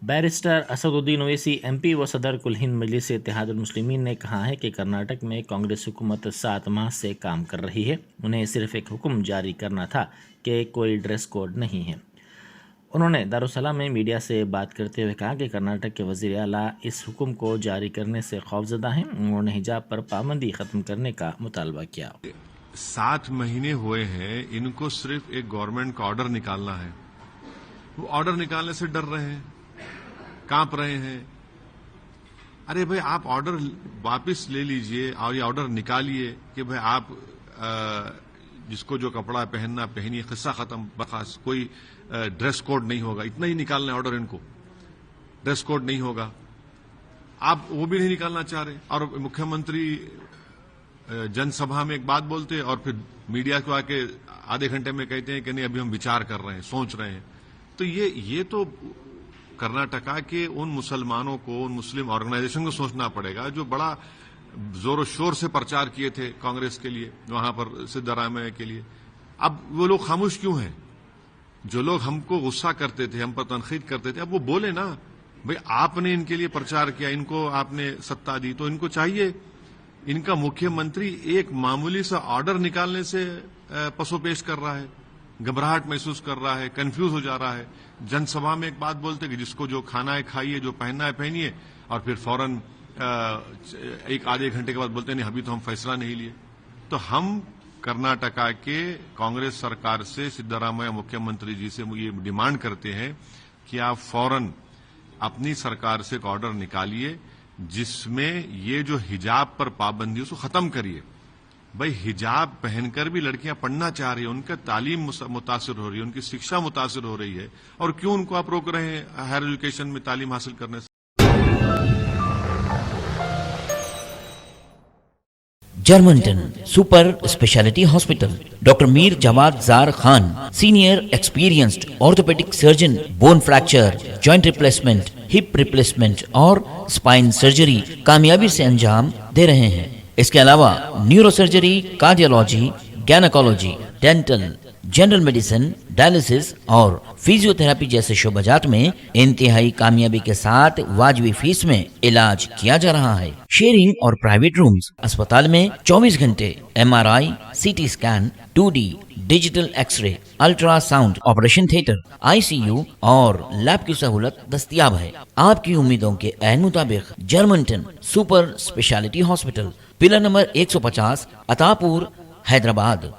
Barrister Asaduddin Owaisi MP व सदर कुल हिंद मजलिस इत्तेहादुल मुस्लिमीन ने कहा है कि कर्नाटक में कांग्रेस हुकूमत 7 माह से काम कर रही है। उन्हें सिर्फ एक हुक्म जारी करना था कि कोई ड्रेस कोड नहीं है। उन्होंने दारुसलाम में मीडिया से बात करते हुए कहा कि कर्नाटक के वज़ीर आला इस हुक्म को जारी करने से खौफजदा हैं। उन्होंने हिजाब पर पाबंदी ख़त्म करने का मुतालबा किया। 7 महीने हुए हैं, इनको सिर्फ एक गवर्नमेंट का ऑर्डर निकालना है। वो ऑर्डर निकालने से डर रहे हैं, कांप रहे हैं। अरे भाई, आप ऑर्डर वापस ले लीजिए और ये ऑर्डर निकालिए कि भाई आप जिसको जो कपड़ा पहनना पहनिए, किस्सा खत्म, बखास कोई ड्रेस कोड नहीं होगा। इतना ही निकालना है ऑर्डर इनको, ड्रेस कोड नहीं होगा। आप वो भी नहीं निकालना चाह रहे। और मुख्यमंत्री जनसभा में एक बात बोलते और फिर मीडिया को आके आधे घंटे में कहते हैं कि नहीं, अभी हम विचार कर रहे हैं, सोच रहे हैं। तो ये तो कर्नाटका के उन मुसलमानों को, उन मुस्लिम ऑर्गेनाइजेशन को सोचना पड़ेगा जो बड़ा जोर शोर से प्रचार किए थे कांग्रेस के लिए, वहां पर सिद्धरामैया के लिए। अब वो लोग खामोश क्यों हैं? जो लोग हमको गुस्सा करते थे, हम पर तनकीद करते थे, अब वो बोले ना। भाई, आपने इनके लिए प्रचार किया, इनको आपने सत्ता दी, तो इनको चाहिए। इनका मुख्यमंत्री एक मामूली सा ऑर्डर निकालने से पसोपेश कर रहा है, घबराहट महसूस कर रहा है, कंफ्यूज हो जा रहा है। जनसभा में एक बात बोलते कि जिसको जो खाना है खाइए, जो पहनना है पहनिए, और फिर फौरन एक आधे घंटे के बाद बोलते नहीं, अभी तो हम फैसला नहीं लिए। तो हम कर्नाटका के कांग्रेस सरकार से, सिद्धरामैया मुख्यमंत्री जी से ये डिमांड करते हैं कि आप फौरन अपनी सरकार से एक ऑर्डर निकालिए जिसमें ये जो हिजाब पर पाबंदी उसको खत्म करिए। भाई, हिजाब पहनकर भी लड़कियां पढ़ना चाह रही है, उनका तालीम मुतासिर हो रही है, उनकी शिक्षा मुतासिर हो रही है, और क्यों उनको आप रोक रहे हैं हायर एजुकेशन में तालीम हासिल करने से? जर्मनटन super speciality hospital, doctor Mir Jawad Zar Khan, senior experienced orthopaedic surgeon, bone fracture, joint replacement, hip replacement और स्पाइन सर्जरी कामयाबी से अंजाम दे रहे हैं। इसके अलावा neuro surgery, cardiology, gynaecology, dental, general medicine, dialysis और फिजियोथेरेपी जैसे शोबाजात में इंतहाई कामयाबी के साथ वाजबी फीस में इलाज किया जा रहा है। शेयरिंग और प्राइवेट रूम्स, अस्पताल में 24 घंटे MRI, CT scan, 2D digital x ray, ultrasound, operation theatre, ICU और लैब की सहूलत दस्तयाब है। आपकी उम्मीदों के ऐन मुताबिक Germanton super speciality hospital, pillar number 150, Attapur, Hyderabad.